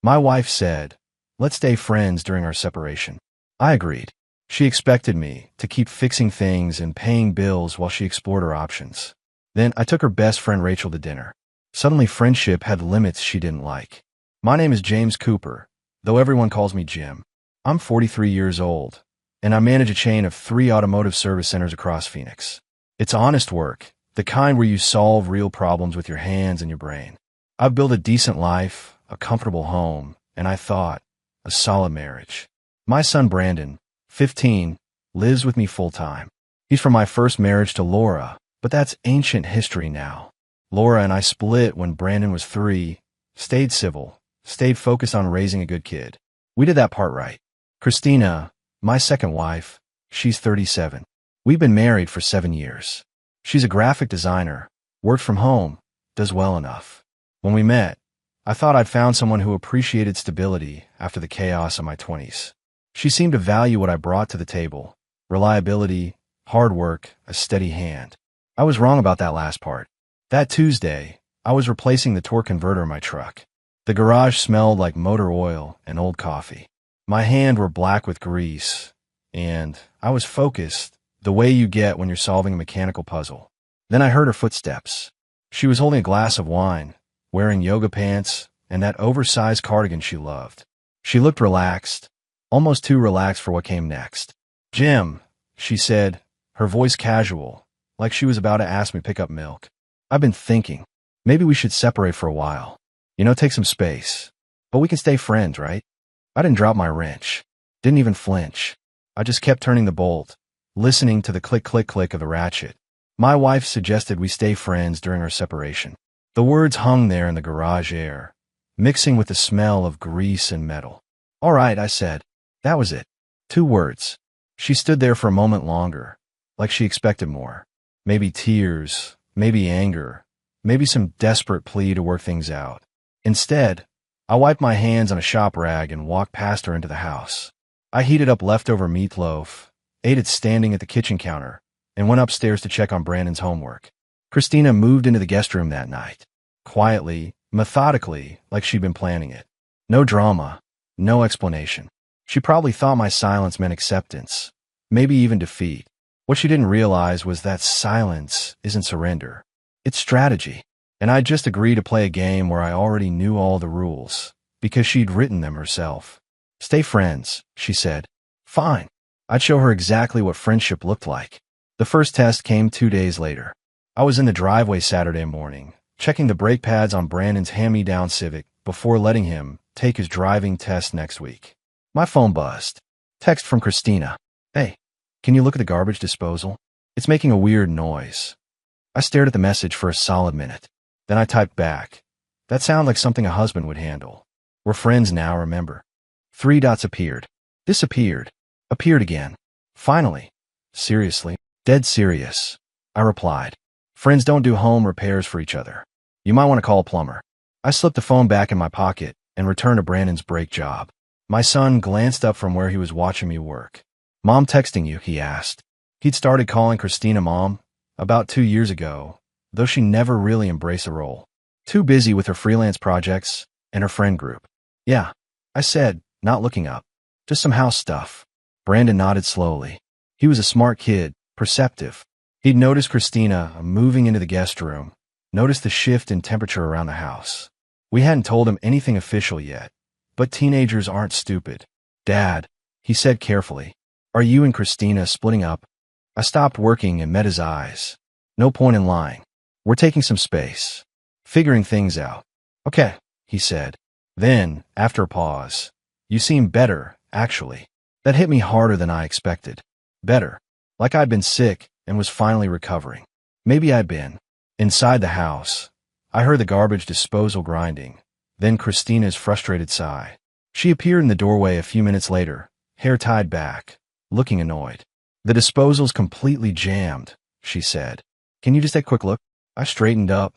My wife said, "Let's stay friends during our separation." I agreed. She expected me to keep fixing things and paying bills while she explored her options. Then I took her best friend Rachel to dinner. Suddenly friendship had limits she didn't like. My name is James Cooper, though everyone calls me Jim. I'm 43 years old, and I manage a chain of 3 automotive service centers across Phoenix. It's honest work, the kind where you solve real problems with your hands and your brain. I've built a decent life, a comfortable home, and I thought, a solid marriage. My son Brandon, 15, lives with me full-time. He's from my first marriage to Laura, but that's ancient history now. Laura and I split when Brandon was 3, stayed civil, stayed focused on raising a good kid. We did that part right. Christina, my second wife, she's 37. We've been married for 7 years. She's a graphic designer, works from home, does well enough. When we met, I thought I'd found someone who appreciated stability after the chaos of my 20s. She seemed to value what I brought to the table: reliability, hard work, a steady hand. I was wrong about that last part. That Tuesday, I was replacing the torque converter in my truck. The garage smelled like motor oil and old coffee. My hands were black with grease, and I was focused, the way you get when you're solving a mechanical puzzle. Then I heard her footsteps. She was holding a glass of wine, wearing yoga pants, and that oversized cardigan she loved. She looked relaxed, almost too relaxed for what came next. "Jim," she said, her voice casual, like she was about to ask me to pick up milk. "I've been thinking, maybe we should separate for a while. Take some space. But we can stay friends, right?" I didn't drop my wrench. Didn't even flinch. I just kept turning the bolt, listening to the click, click, click of the ratchet. My wife suggested we stay friends during our separation. The words hung there in the garage air, mixing with the smell of grease and metal. "All right," I said. That was it. 2 words. She stood there for a moment longer, like she expected more. Maybe tears, maybe anger, maybe some desperate plea to work things out. Instead, I wiped my hands on a shop rag and walked past her into the house. I heated up leftover meatloaf, ate it standing at the kitchen counter, and went upstairs to check on Brandon's homework. Christina moved into the guest room that night. Quietly, methodically, like she'd been planning it. No drama, no explanation. She probably thought my silence meant acceptance, maybe even defeat. What she didn't realize was that silence isn't surrender. It's strategy. And I'd just agreed to play a game where I already knew all the rules, because she'd written them herself. "Stay friends," she said. Fine. I'd show her exactly what friendship looked like. The first test came 2 days later. I was in the driveway Saturday morning, checking the brake pads on Brandon's hand-me-down Civic before letting him take his driving test next week. My phone buzzed. Text from Christina. "Hey, can you look at the garbage disposal? It's making a weird noise." I stared at the message for a solid minute. Then I typed back. That sounded like something a husband would handle. "We're friends now, remember." 3 dots appeared. Disappeared. Appeared again. Finally. "Seriously? Dead serious." I replied. "Friends don't do home repairs for each other. You might want to call a plumber." I slipped the phone back in my pocket and returned to Brandon's brake job. My son glanced up from where he was watching me work. "Mom texting you?" he asked. He'd started calling Christina Mom about 2 years ago, though she never really embraced the role. Too busy with her freelance projects and her friend group. "Yeah," I said, not looking up. "Just some house stuff." Brandon nodded slowly. He was a smart kid, perceptive. He'd noticed Christina moving into the guest room, noticed the shift in temperature around the house. We hadn't told him anything official yet, but teenagers aren't stupid. "Dad," he said carefully, "are you and Christina splitting up?" I stopped working and met his eyes. "No point in lying. We're taking some space. Figuring things out." "Okay," he said. Then, after a pause, "You seem better, actually." That hit me harder than I expected. Better. Like I'd been sick and was finally recovering. Maybe I'd been. Inside the house, I heard the garbage disposal grinding, then Christina's frustrated sigh. She appeared in the doorway a few minutes later, hair tied back, looking annoyed. "The disposal's completely jammed," she said. "Can you just take a quick look?" I straightened up,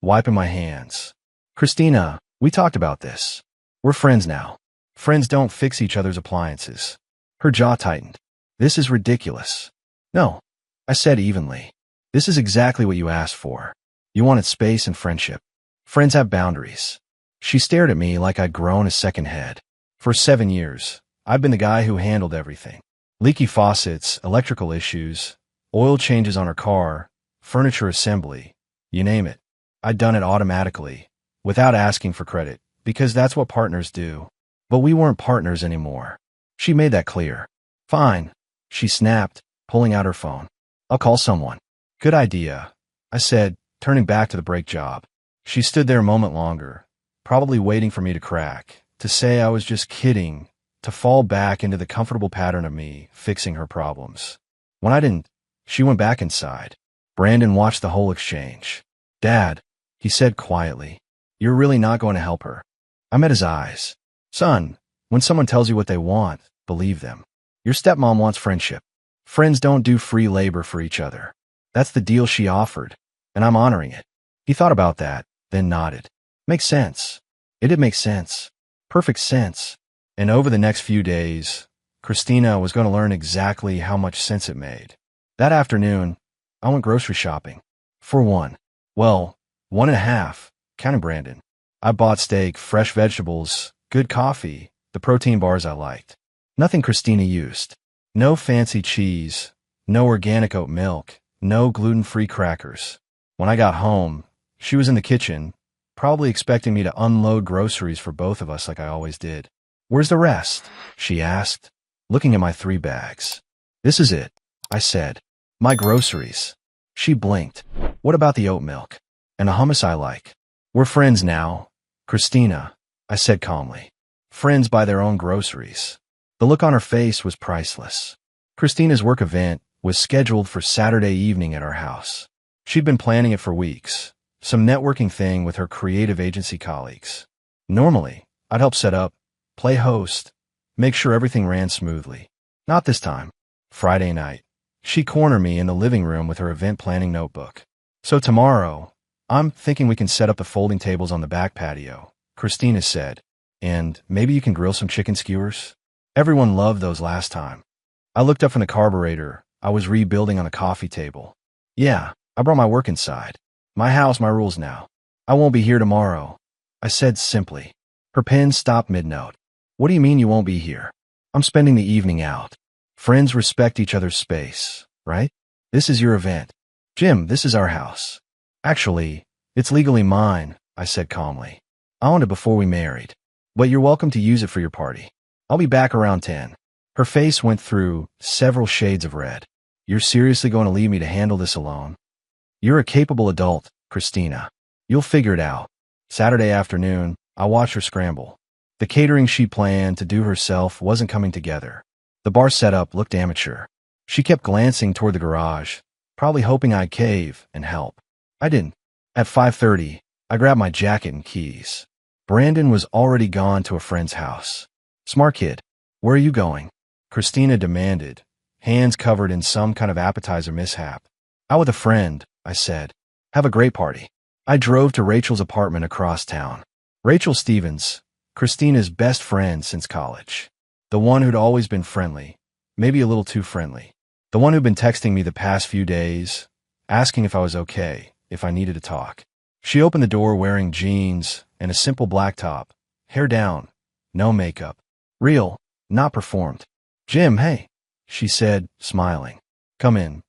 wiping my hands. "Christina, we talked about this. We're friends now. Friends don't fix each other's appliances." Her jaw tightened. "This is ridiculous." "No," I said evenly. "This is exactly what you asked for. You wanted space and friendship. Friends have boundaries. She stared at me like I'd grown a second head. For 7 years, I've been the guy who handled everything. Leaky faucets, electrical issues, oil changes on her car, furniture assembly, you name it. I'd done it automatically, without asking for credit, because that's what partners do. But we weren't partners anymore. She made that clear. Fine, she snapped, pulling out her phone. I'll call someone. Good idea, I said, turning back to the brake job. She stood there a moment longer, probably waiting for me to crack, to say I was just kidding, to fall back into the comfortable pattern of me fixing her problems. When I didn't, she went back inside. Brandon watched the whole exchange. Dad, he said quietly, you're really not going to help her. I met his eyes. Son, when someone tells you what they want, believe them. Your stepmom wants friendship. Friends don't do free labor for each other. That's the deal she offered, and I'm honoring it. He thought about that, then nodded. Makes sense. It did make sense. Perfect sense. And over the next few days, Christina was going to learn exactly how much sense it made. That afternoon, I went grocery shopping. For one. Well, 1.5, counting Brandon. I bought steak, fresh vegetables, good coffee, the protein bars I liked. Nothing Christina used. No fancy cheese, no organic oat milk, no gluten-free crackers. When I got home, she was in the kitchen, probably expecting me to unload groceries for both of us like I always did. Where's the rest? She asked, looking at my 3 bags. This is it, I said. My groceries. She blinked. What about the oat milk? And the hummus I like? We're friends now, Christina, I said calmly. Friends buy their own groceries. The look on her face was priceless. Christina's work event was scheduled for Saturday evening at our house. She'd been planning it for weeks, some networking thing with her creative agency colleagues. Normally, I'd help set up, play host, make sure everything ran smoothly. Not this time. Friday night, she cornered me in the living room with her event planning notebook. So tomorrow, I'm thinking we can set up the folding tables on the back patio, Christina said, and maybe you can grill some chicken skewers? Everyone loved those last time. I looked up from the carburetor I was rebuilding on a coffee table. Yeah, I brought my work inside. My house, my rules now. I won't be here tomorrow, I said simply. Her pen stopped mid-note. What do you mean you won't be here? I'm spending the evening out. Friends respect each other's space, right? This is your event. Jim, this is our house. Actually, it's legally mine, I said calmly. I owned it before we married. But you're welcome to use it for your party. I'll be back around 10. Her face went through several shades of red. You're seriously going to leave me to handle this alone? You're a capable adult, Christina. You'll figure it out. Saturday afternoon, I watched her scramble. The catering she planned to do herself wasn't coming together. The bar setup looked amateur. She kept glancing toward the garage, probably hoping I'd cave and help. I didn't. At 5:30, I grabbed my jacket and keys. Brandon was already gone to a friend's house. Smart kid. Where are you going? Christina demanded, hands covered in some kind of appetizer mishap. Out with a friend, I said. Have a great party. I drove to Rachel's apartment across town. Rachel Stevens, Christina's best friend since college. The one who'd always been friendly, maybe a little too friendly. The one who'd been texting me the past few days, asking if I was okay, if I needed to talk. She opened the door wearing jeans and a simple black top, hair down, no makeup. Real, not performed. Jim, hey, she said, smiling. Come in.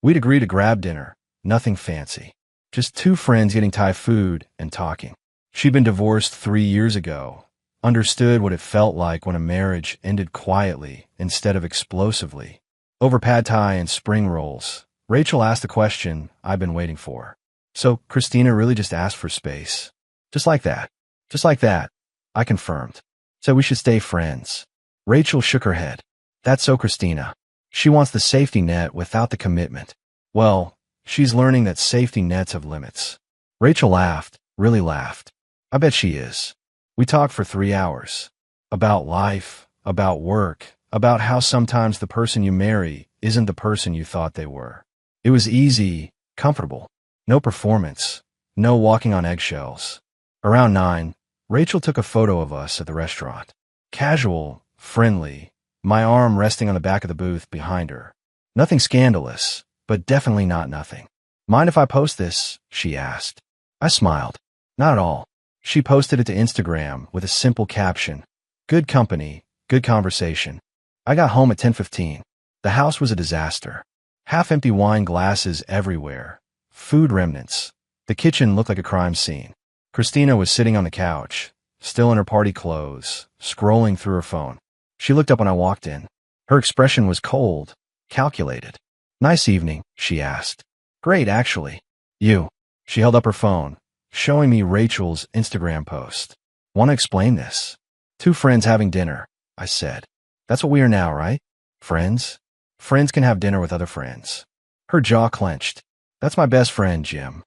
We'd agreed to grab dinner, nothing fancy. Just 2 friends getting Thai food and talking. She'd been divorced 3 years ago, understood what it felt like when a marriage ended quietly instead of explosively. Over pad thai and spring rolls, Rachel asked the question I've been waiting for. So Christina really just asked for space. Just like that. Just like that, I confirmed. Said we should stay friends. Rachel shook her head. That's so Christina. She wants the safety net without the commitment. Well, she's learning that safety nets have limits. Rachel laughed, really laughed. I bet she is. We talked for 3 hours. About life, about work, about how sometimes the person you marry isn't the person you thought they were. It was easy, comfortable. No performance. No walking on eggshells. Around 9, Rachel took a photo of us at the restaurant. Casual, friendly, my arm resting on the back of the booth behind her. Nothing scandalous, but definitely not nothing. Mind if I post this? She asked. I smiled. Not at all. She posted it to Instagram with a simple caption, "Good company, good conversation." I got home at 10:15. The house was a disaster. Half-empty wine glasses everywhere. Food remnants. The kitchen looked like a crime scene. Christina was sitting on the couch, still in her party clothes, scrolling through her phone. She looked up when I walked in. Her expression was cold, calculated. "Nice evening," she asked. "Great, actually." "You." She held up her phone, showing me Rachel's Instagram post. "Want to explain this?" "Two friends having dinner," I said. "That's what we are now, right? Friends? Friends can have dinner with other friends." Her jaw clenched. "That's my best friend, Jim."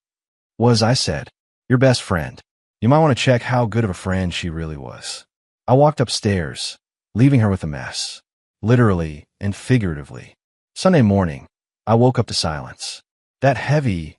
I said. "Your best friend. You might want to check how good of a friend she really was." I walked upstairs, leaving her with a mess. Literally and figuratively. Sunday morning, I woke up to silence. That heavy,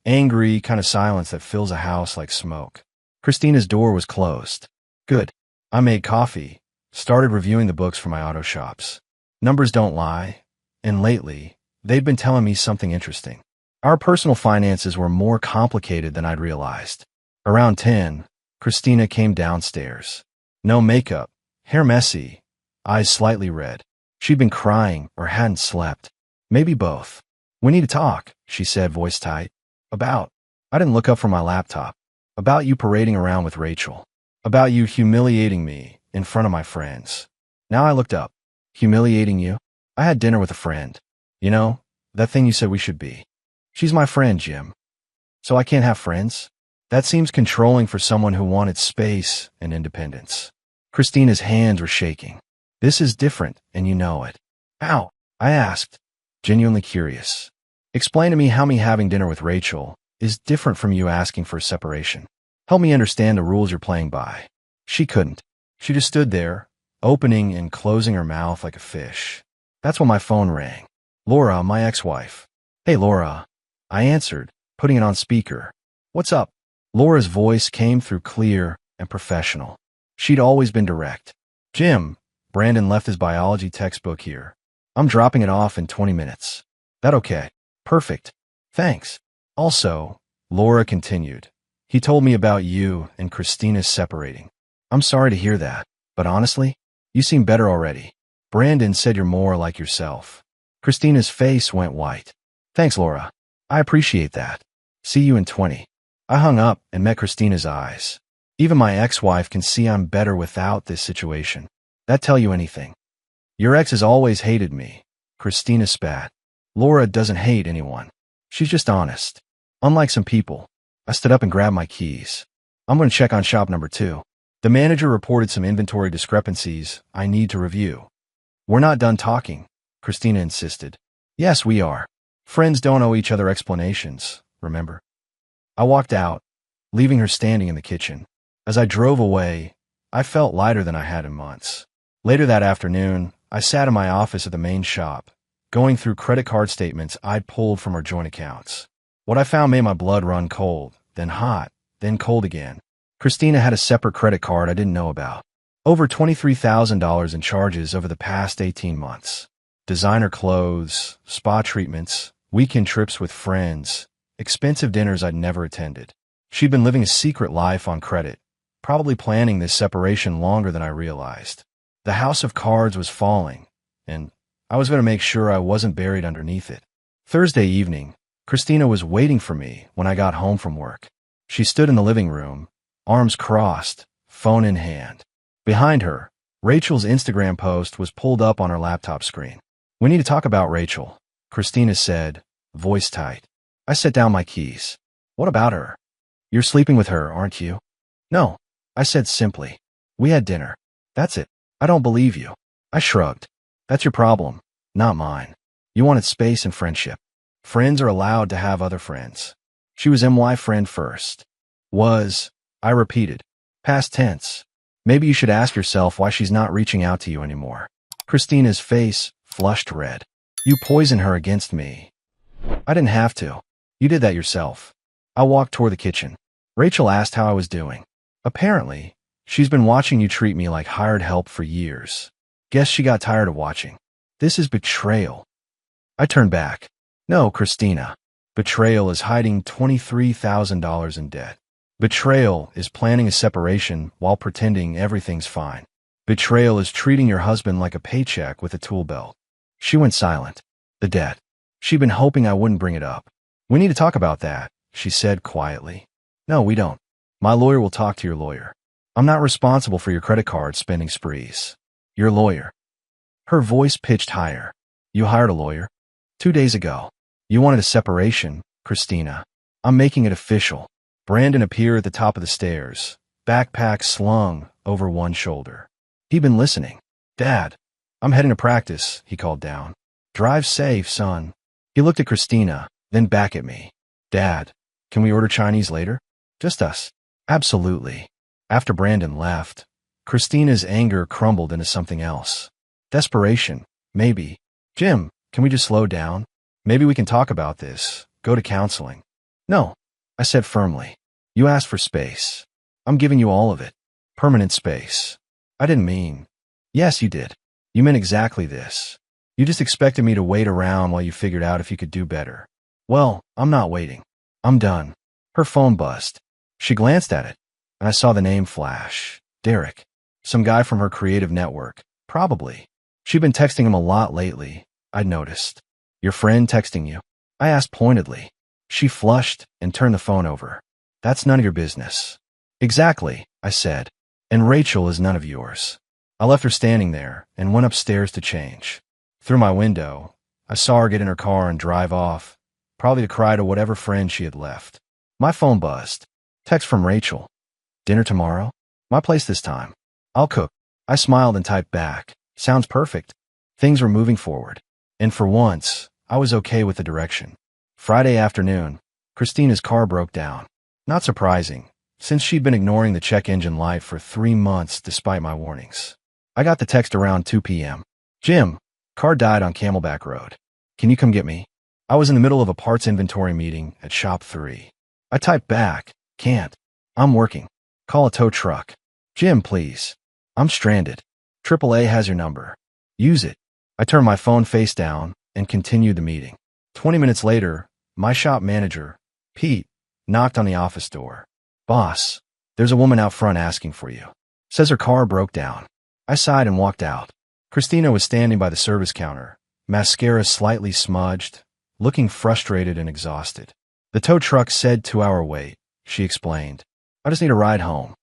angry kind of silence that fills a house like smoke. Christina's door was closed. Good. I made coffee, started reviewing the books for my auto shops. Numbers don't lie, and lately, they'd been telling me something interesting. Our personal finances were more complicated than I'd realized. Around 10, Christina came downstairs. No makeup, hair messy, eyes slightly red. She'd been crying or hadn't slept. Maybe both. "We need to talk," she said, voice tight. "About." I didn't look up from my laptop. "About you parading around with Rachel. About you humiliating me in front of my friends." Now I looked up. "Humiliating you?" "I had dinner with a friend. You know, that thing you said we should be." "She's my friend, Jim." "So I can't have friends?" That seems controlling for someone who wanted space and independence. Christina's hands were shaking. "This is different, and you know it." "How?" I asked, genuinely curious. "Explain to me how me having dinner with Rachel is different from you asking for a separation. Help me understand the rules you're playing by." She couldn't. She just stood there, opening and closing her mouth like a fish. That's when my phone rang. Laura, my ex-wife. "Hey, Laura." I answered, putting it on speaker. "What's up?" Laura's voice came through clear and professional. She'd always been direct. "Jim, Brandon left his biology textbook here. I'm dropping it off in 20 minutes. That okay?" "Perfect. Thanks." "Also," Laura continued, "he told me about you and Christina's separating. I'm sorry to hear that, but honestly, you seem better already. Brandon said you're more like yourself." Christina's face went white. "Thanks, Laura. I appreciate that. See you in 20. I hung up and met Christina's eyes. Even my ex-wife can see I'm better without this situation. That tell you anything? "Your ex has always hated me." Christina spat. "Laura doesn't hate anyone. She's just honest. Unlike some people." I stood up and grabbed my keys. "I'm going to check on shop number 2. The manager reported some inventory discrepancies I need to review." "We're not done talking," Christina insisted. "Yes, we are. Friends don't owe each other explanations, remember?" I walked out, leaving her standing in the kitchen. As I drove away, I felt lighter than I had in months. Later that afternoon, I sat in my office at the main shop, going through credit card statements I'd pulled from our joint accounts. What I found made my blood run cold, then hot, then cold again. Christina had a separate credit card I didn't know about. Over $23,000 in charges over the past 18 months. Designer clothes, spa treatments, weekend trips with friends, expensive dinners I'd never attended. She'd been living a secret life on credit, probably planning this separation longer than I realized. The house of cards was falling, and I was going to make sure I wasn't buried underneath it. Thursday evening, Christina was waiting for me when I got home from work. She stood in the living room, arms crossed, phone in hand. Behind her, Rachel's Instagram post was pulled up on her laptop screen. "We need to talk about Rachel," Christina said, voice tight. I set down my keys. "What about her?" "You're sleeping with her, aren't you?" "No," I said simply. "We had dinner. That's it." "I don't believe you." I shrugged. "That's your problem, not mine. You wanted space and friendship. Friends are allowed to have other friends." "She was my friend first." "Was," I repeated. Past tense. "Maybe you should ask yourself why she's not reaching out to you anymore." Christina's face flushed red. "You poisoned her against me." "I didn't have to. You did that yourself." I walked toward the kitchen. "Rachel asked how I was doing. Apparently, she's been watching you treat me like hired help for years. Guess she got tired of watching. This is betrayal." I turned back. "No, Christina. Betrayal is hiding $23,000 in debt." Betrayal is planning a separation while pretending everything's fine. Betrayal is treating your husband like a paycheck with a tool belt. She went silent. The debt. She'd been hoping I wouldn't bring it up. We need to talk about that, she said quietly. No, we don't. My lawyer will talk to your lawyer. I'm not responsible for your credit card spending sprees. Your lawyer. Her voice pitched higher. You hired a lawyer? 2 days ago. You wanted a separation, Christina. I'm making it official. Brandon appeared at the top of the stairs, backpack slung over one shoulder. He'd been listening. Dad, I'm heading to practice, he called down. Drive safe, son. He looked at Christina, then back at me. Dad, can we order Chinese later? Just us. Absolutely. After Brandon left, Christina's anger crumbled into something else. Desperation, maybe. Jim, can we just slow down? Maybe we can talk about this, go to counseling. No, I said firmly. You asked for space. I'm giving you all of it. Permanent space. I didn't mean. Yes, you did. You meant exactly this. You just expected me to wait around while you figured out if you could do better. Well, I'm not waiting. I'm done. Her phone buzzed. She glanced at it, and I saw the name flash. Derek. Some guy from her creative network. Probably. She'd been texting him a lot lately, I'd noticed. Your friend texting you? I asked pointedly. She flushed and turned the phone over. That's none of your business. Exactly, I said. And Rachel is none of yours. I left her standing there and went upstairs to change. Through my window, I saw her get in her car and drive off, probably to cry to whatever friend she had left. My phone buzzed. Text from Rachel. Dinner tomorrow? My place this time. I'll cook. I smiled and typed back. Sounds perfect. Things were moving forward. And for once, I was okay with the direction. Friday afternoon, Christina's car broke down. Not surprising, since she'd been ignoring the check engine light for 3 months despite my warnings. I got the text around 2 p.m. Jim, car died on Camelback Road. Can you come get me? I was in the middle of a parts inventory meeting at Shop 3. I typed back, can't. I'm working. Call a tow truck. Jim, please. I'm stranded. AAA has your number. Use it. I turned my phone face down and continued the meeting. 20 minutes later, my shop manager, Pete, knocked on the office door. Boss, there's a woman out front asking for you. Says her car broke down. I sighed and walked out. Christina was standing by the service counter, mascara slightly smudged, looking frustrated and exhausted. The tow truck said 2-hour wait, she explained. I just need a ride home.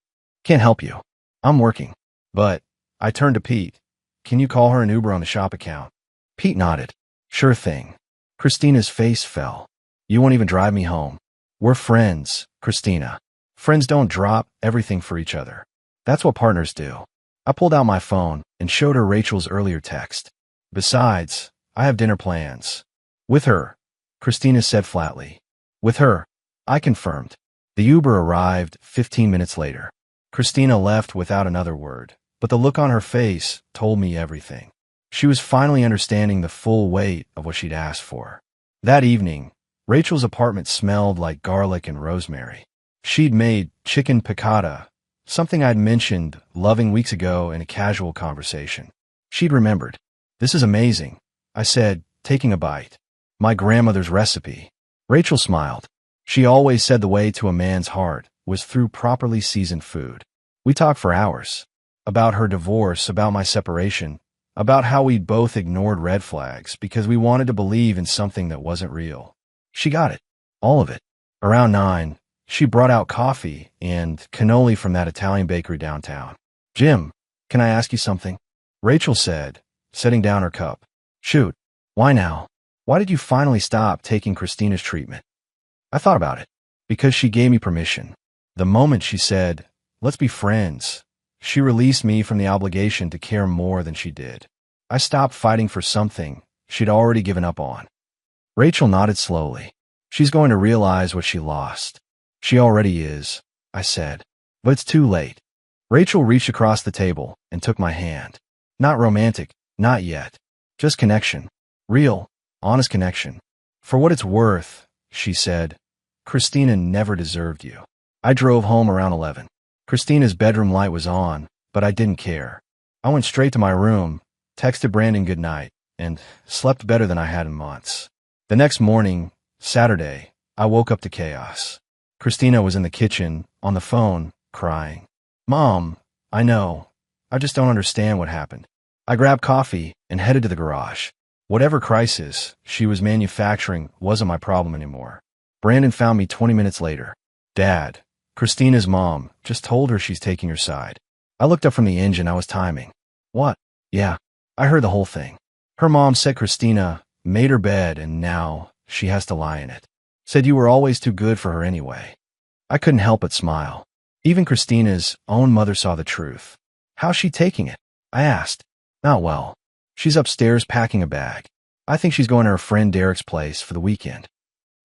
Can't help you. I'm working. But, I turned to Pete. Can you call her an Uber on the shop account? Pete nodded. Sure thing. Christina's face fell. You won't even drive me home. We're friends, Christina. Friends don't drop everything for each other. That's what partners do. I pulled out my phone and showed her Rachel's earlier text. Besides, I have dinner plans. With her, Christina said flatly. With her, I confirmed. The Uber arrived 15 minutes later. Christina left without another word, but the look on her face told me everything. She was finally understanding the full weight of what she'd asked for. That evening, Rachel's apartment smelled like garlic and rosemary. She'd made chicken piccata, something I'd mentioned loving weeks ago in a casual conversation. She'd remembered. This is amazing, I said, taking a bite. My grandmother's recipe. Rachel smiled. She always said the way to a man's heart was through properly seasoned food. We talked for hours. About her divorce, about my separation, about how we'd both ignored red flags because we wanted to believe in something that wasn't real. She got it. All of it. Around 9, she brought out coffee and cannoli from that Italian bakery downtown. Jim, can I ask you something? Rachel said, setting down her cup. Shoot. Why now? Why did you finally stop taking Christina's treatment? I thought about it. Because she gave me permission. The moment she said, let's be friends, she released me from the obligation to care more than she did. I stopped fighting for something she'd already given up on. Rachel nodded slowly. She's going to realize what she lost. She already is, I said. But it's too late. Rachel reached across the table and took my hand. Not romantic, not yet. Just connection. Real, honest connection. For what it's worth, she said, Christina never deserved you. I drove home around 11. Christina's bedroom light was on, but I didn't care. I went straight to my room, texted Brandon goodnight, and slept better than I had in months. The next morning, Saturday, I woke up to chaos. Christina was in the kitchen, on the phone, crying. Mom, I know. I just don't understand what happened. I grabbed coffee and headed to the garage. Whatever crisis she was manufacturing wasn't my problem anymore. Brandon found me 20 minutes later. Dad, Christina's mom just told her she's taking her side. I looked up from the engine I was timing. What? Yeah, I heard the whole thing. Her mom said Christina made her bed and now she has to lie in it. Said you were always too good for her anyway. I couldn't help but smile. Even Christina's own mother saw the truth. How's she taking it? I asked. Not well. She's upstairs packing a bag. I think she's going to her friend Derek's place for the weekend.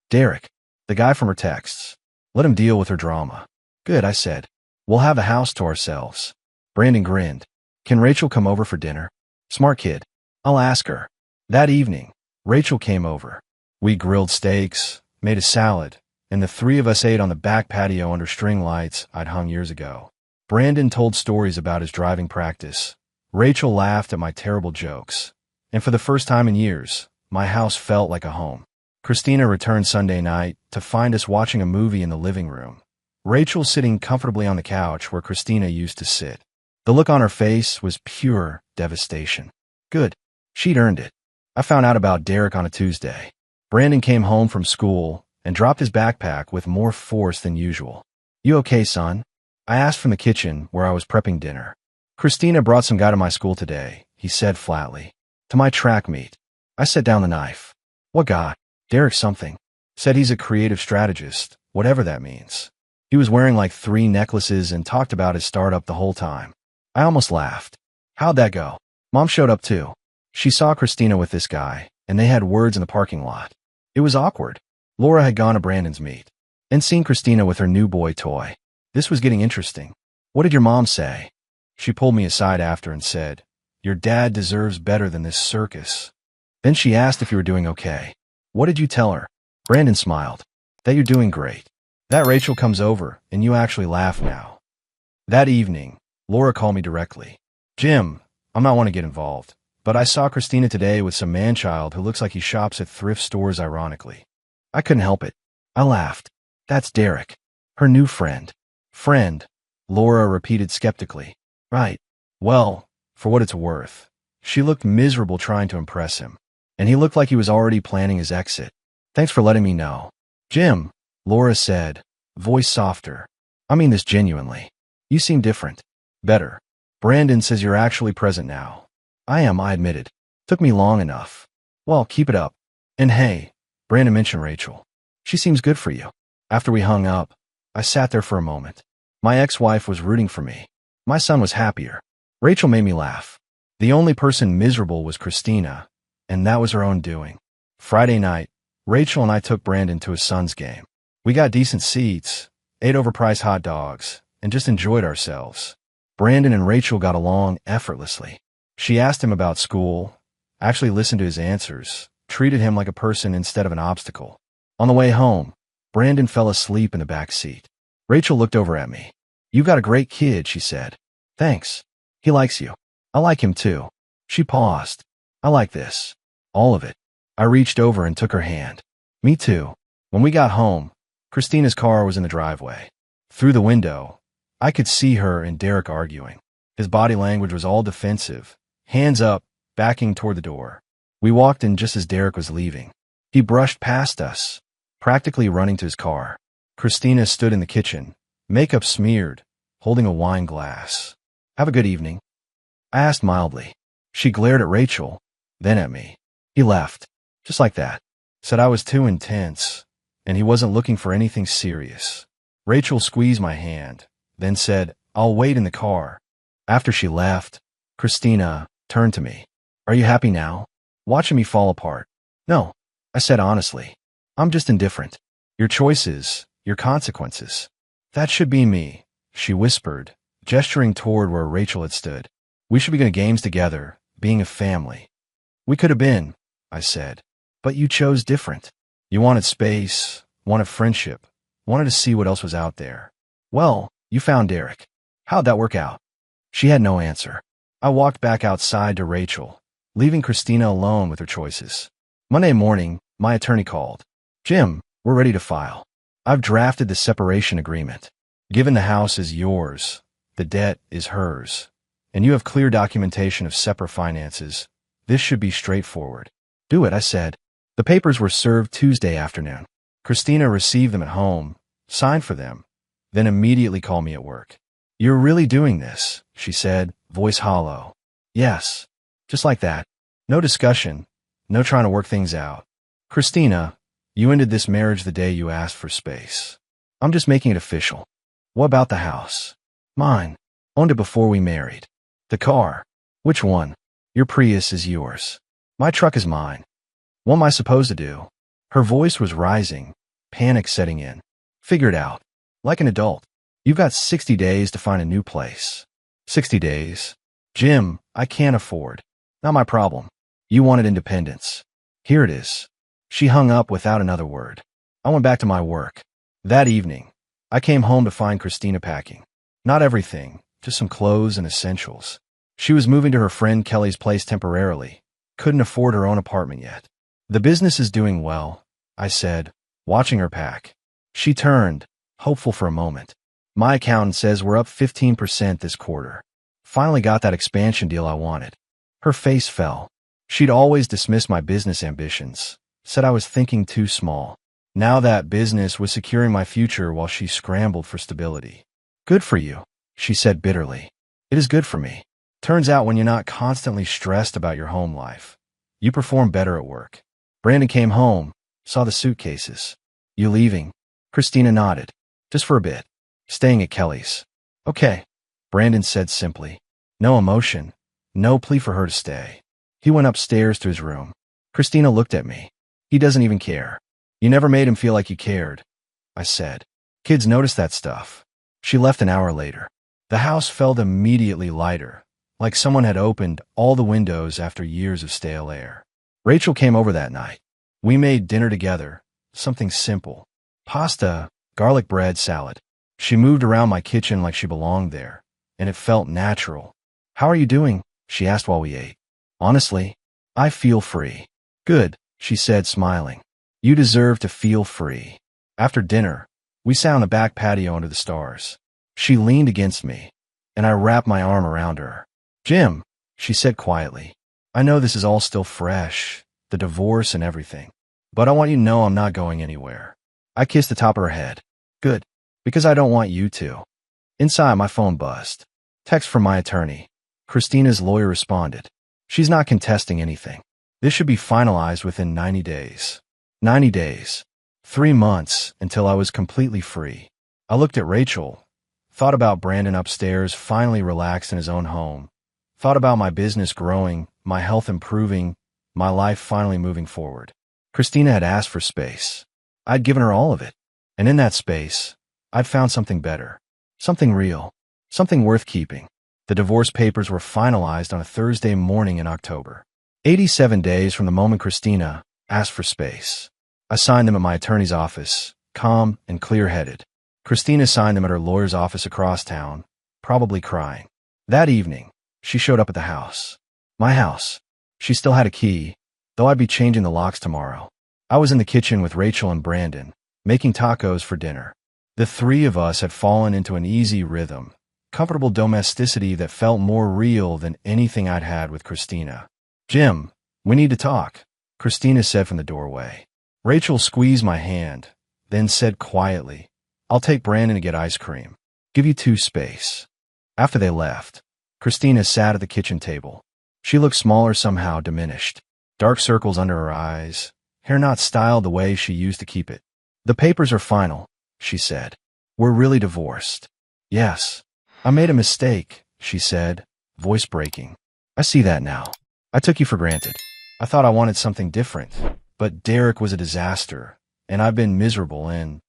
Derek, the guy from her texts. Let him deal with her drama. Good, I said. We'll have a house to ourselves. Brandon grinned. Can Rachel come over for dinner? Smart kid. I'll ask her. That evening, Rachel came over. We grilled steaks, made a salad, and the three of us ate on the back patio under string lights I'd hung years ago. Brandon told stories about his driving practice. Rachel laughed at my terrible jokes. And for the first time in years, my house felt like a home. Christina returned Sunday night to find us watching a movie in the living room. Rachel sitting comfortably on the couch where Christina used to sit. The look on her face was pure devastation. Good. She'd earned it. I found out about Derek on a Tuesday. Brandon came home from school and dropped his backpack with more force than usual. You okay, son? I asked from the kitchen where I was prepping dinner. Christina brought some guy to my school today, he said flatly. To my track meet. I set down the knife. What guy? Derek something. Said he's a creative strategist, whatever that means. He was wearing like 3 necklaces and talked about his startup the whole time. I almost laughed. How'd that go? Mom showed up too. She saw Christina with this guy, and they had words in the parking lot. It was awkward. Laura had gone to Brandon's meet and seen Christina with her new boy toy. This was getting interesting. What did your mom say? She pulled me aside after and said, Your dad deserves better than this circus. Then she asked if you were doing okay. What did you tell her? Brandon smiled. That you're doing great. That Rachel comes over, and you actually laugh now. That evening, Laura called me directly. Jim, I'm not one to get involved, but I saw Christina today with some man-child who looks like he shops at thrift stores ironically. I couldn't help it. I laughed. That's Derek. Her new friend. Friend, Laura repeated skeptically. Right. Well, for what it's worth. She looked miserable trying to impress him, and he looked like he was already planning his exit. Thanks for letting me know. Jim, Laura said, voice softer. I mean this genuinely. You seem different. Better. Brandon says you're actually present now. I am, I admitted. Took me long enough. Well, keep it up. And hey, Brandon mentioned Rachel. She seems good for you. After we hung up, I sat there for a moment. My ex-wife was rooting for me. My son was happier. Rachel made me laugh. The only person miserable was Christina, and that was her own doing. Friday night, Rachel and I took Brandon to his son's game. We got decent seats, ate overpriced hot dogs, and just enjoyed ourselves. Brandon and Rachel got along effortlessly. She asked him about school, actually listened to his answers, treated him like a person instead of an obstacle. On the way home, Brandon fell asleep in the back seat. Rachel looked over at me. You've got a great kid, she said. Thanks. He likes you. I like him too. She paused. I like this. All of it. I reached over and took her hand. Me too. When we got home, Christina's car was in the driveway. Through the window, I could see her and Derek arguing. His body language was all defensive, hands up, backing toward the door. We walked in just as Derek was leaving. He brushed past us, practically running to his car. Christina stood in the kitchen, makeup smeared, holding a wine glass. Have a good evening. I asked mildly. She glared at Rachel, then at me. He left, just like that. Said I was too intense, and he wasn't looking for anything serious. Rachel squeezed my hand, then said, I'll wait in the car. After she left, Christina turned to me. Are you happy now? Watching me fall apart? No, I said honestly. I'm just indifferent. Your choices, your consequences. That should be me, she whispered, gesturing toward where Rachel had stood. We should be going to games together, being a family. We could have been, I said, but you chose different. You wanted space, wanted friendship, wanted to see what else was out there. Well, you found Derek. How'd that work out? She had no answer. I walked back outside to Rachel, leaving Christina alone with her choices. Monday morning, my attorney called. Jim, we're ready to file. I've drafted the separation agreement. Given the house is yours, the debt is hers, and you have clear documentation of separate finances, this should be straightforward. Do it, I said. The papers were served Tuesday afternoon. Christina received them at home, signed for them, then immediately called me at work. You're really doing this, she said, voice hollow. Yes. Just like that. No discussion. No trying to work things out. Christina, you ended this marriage the day you asked for space. I'm just making it official. What about the house? Mine. Owned it before we married. The car. Which one? Your Prius is yours. My truck is mine. What am I supposed to do? Her voice was rising, panic setting in. Figure it out. Like an adult. You've got 60 days to find a new place. 60 days? Jim, I can't afford. Not my problem. You wanted independence. Here it is. She hung up without another word. I went back to my work. That evening, I came home to find Christina packing. Not everything, just some clothes and essentials. She was moving to her friend Kelly's place temporarily. Couldn't afford her own apartment yet. The business is doing well, I said, watching her pack. She turned, hopeful for a moment. My accountant says we're up 15% this quarter. Finally got that expansion deal I wanted. Her face fell. She'd always dismissed my business ambitions, said I was thinking too small. Now that business was securing my future while she scrambled for stability. Good for you, she said bitterly. It is good for me. Turns out when you're not constantly stressed about your home life, you perform better at work. Brandon came home, saw the suitcases. You leaving? Christina nodded. Just for a bit. Staying at Kelly's. Okay, Brandon said simply. No emotion, no plea for her to stay. He went upstairs to his room. Christina looked at me. He doesn't even care. You never made him feel like you cared, I said. Kids notice that stuff. She left an hour later. The house felt immediately lighter, like someone had opened all the windows after years of stale air. Rachel came over that night. We made dinner together, something simple. Pasta, garlic bread, salad. She moved around my kitchen like she belonged there, and it felt natural. How are you doing? She asked while we ate. Honestly, I feel free. Good, she said, smiling. You deserve to feel free. After dinner, we sat on the back patio under the stars. She leaned against me, and I wrapped my arm around her. Jim, she said quietly, I know this is all still fresh, the divorce and everything, but I want you to know I'm not going anywhere. I kissed the top of her head. Good, because I don't want you to. Inside, my phone buzzed. Text from my attorney. Christina's lawyer responded. She's not contesting anything. This should be finalized within 90 days. 90 days. 3 months until I was completely free. I looked at Rachel, thought about Brandon upstairs, finally relaxed in his own home, thought about my business growing, my health improving, my life finally moving forward. Christina had asked for space. I'd given her all of it. And in that space, I'd found something better, something real, something worth keeping. The divorce papers were finalized on a Thursday morning in October. 87 days from the moment Christina asked for space. I signed them at my attorney's office, calm and clear-headed. Christina signed them at her lawyer's office across town, probably crying. That evening, she showed up at the house. My house. She still had a key, though I'd be changing the locks tomorrow. I was in the kitchen with Rachel and Brandon, making tacos for dinner. The three of us had fallen into an easy rhythm, comfortable domesticity that felt more real than anything I'd had with Christina. Jim, we need to talk, Christina said from the doorway. Rachel squeezed my hand, then said quietly, I'll take Brandon to get ice cream. Give you 2 space. After they left, Christina sat at the kitchen table. She looked smaller, somehow diminished. Dark circles under her eyes, hair not styled the way she used to keep it. The papers are final, she said. We're really divorced. Yes. I made a mistake, she said, voice breaking. I see that now. I took you for granted. I thought I wanted something different, but Derek was a disaster, and I've been miserable and—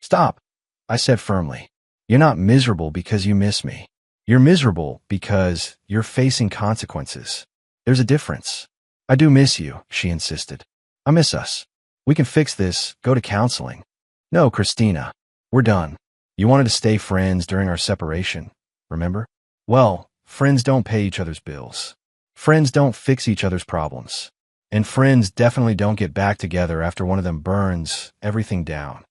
Stop, I said firmly. You're not miserable because you miss me. You're miserable because you're facing consequences. There's a difference. I do miss you, she insisted. I miss us. We can fix this, go to counseling. No, Christina. We're done. You wanted to stay friends during our separation, remember? Well, friends don't pay each other's bills. Friends don't fix each other's problems. And friends definitely don't get back together after one of them burns everything down.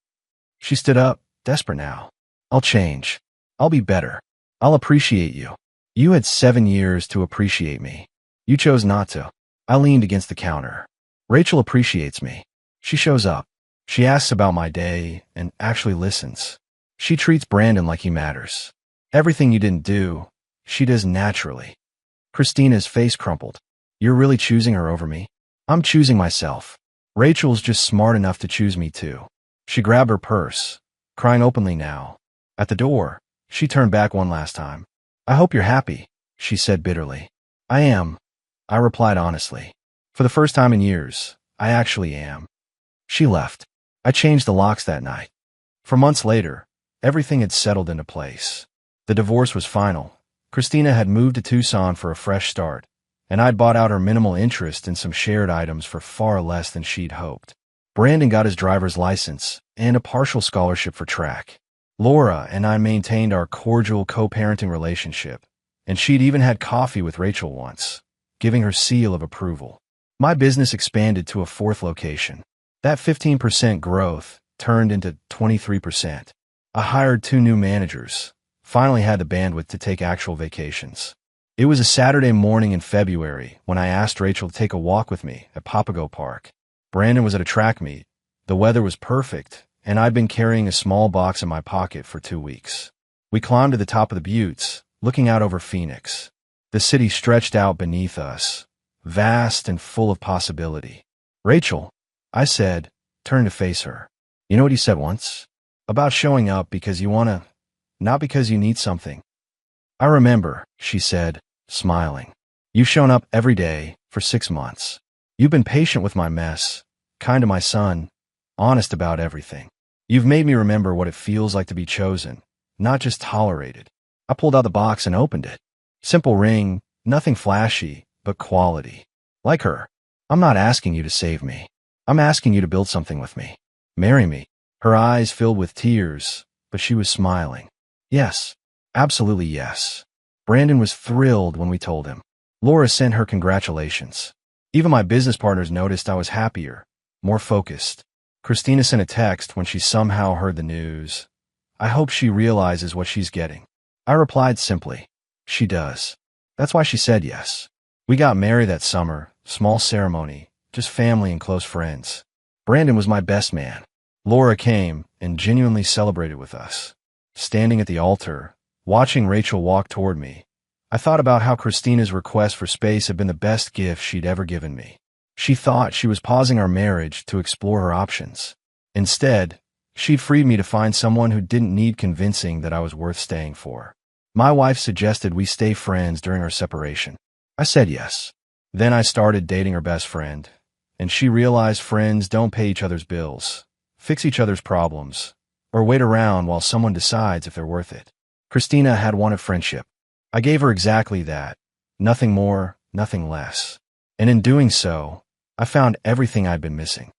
She stood up, desperate now. I'll change. I'll be better. I'll appreciate you. You had 7 years to appreciate me. You chose not to. I leaned against the counter. Rachel appreciates me. She shows up. She asks about my day and actually listens. She treats Brandon like he matters. Everything you didn't do, she does naturally. Christina's face crumpled. You're really choosing her over me? I'm choosing myself. Rachel's just smart enough to choose me too. She grabbed her purse, crying openly now. At the door, she turned back one last time. I hope you're happy, she said bitterly. I am, I replied honestly. For the first time in years, I actually am. She left. I changed the locks that night. For months later, everything had settled into place. The divorce was final. Christina had moved to Tucson for a fresh start, and I'd bought out her minimal interest in some shared items for far less than she'd hoped. Brandon got his driver's license and a partial scholarship for track. Laura and I maintained our cordial co-parenting relationship, and she'd even had coffee with Rachel once, giving her seal of approval. My business expanded to a 4th location. That 15% growth turned into 23%. I hired 2 new managers, finally had the bandwidth to take actual vacations. It was a Saturday morning in February when I asked Rachel to take a walk with me at Papago Park. Brandon was at a track meet. The weather was perfect, and I'd been carrying a small box in my pocket for 2 weeks. We climbed to the top of the buttes, looking out over Phoenix. The city stretched out beneath us, vast and full of possibility. Rachel, I said, turned to face her. You know what you said once? About showing up because you want to, not because you need something. I remember, she said, smiling. You've shown up every day for 6 months. You've been patient with my mess, kind to my son, honest about everything. You've made me remember what it feels like to be chosen, not just tolerated. I pulled out the box and opened it. Simple ring, nothing flashy, but quality. Like her. I'm not asking you to save me. I'm asking you to build something with me. Marry me. Her eyes filled with tears, but she was smiling. Yes, absolutely yes. Brandon was thrilled when we told him. Laura sent her congratulations. Even my business partners noticed I was happier, more focused. Christina sent a text when she somehow heard the news. I hope she realizes what she's getting. I replied simply, she does. That's why she said yes. We got married that summer, small ceremony, just family and close friends. Brandon was my best man. Laura came and genuinely celebrated with us. Standing at the altar, watching Rachel walk toward me, I thought about how Christina's request for space had been the best gift she'd ever given me. She thought she was pausing our marriage to explore her options. Instead, she'd freed me to find someone who didn't need convincing that I was worth staying for. My wife suggested we stay friends during our separation. I said yes. Then I started dating her best friend, and she realized friends don't pay each other's bills, fix each other's problems, or wait around while someone decides if they're worth it. Christina had wanted friendship. I gave her exactly that. Nothing more, nothing less. And in doing so, I found everything I'd been missing.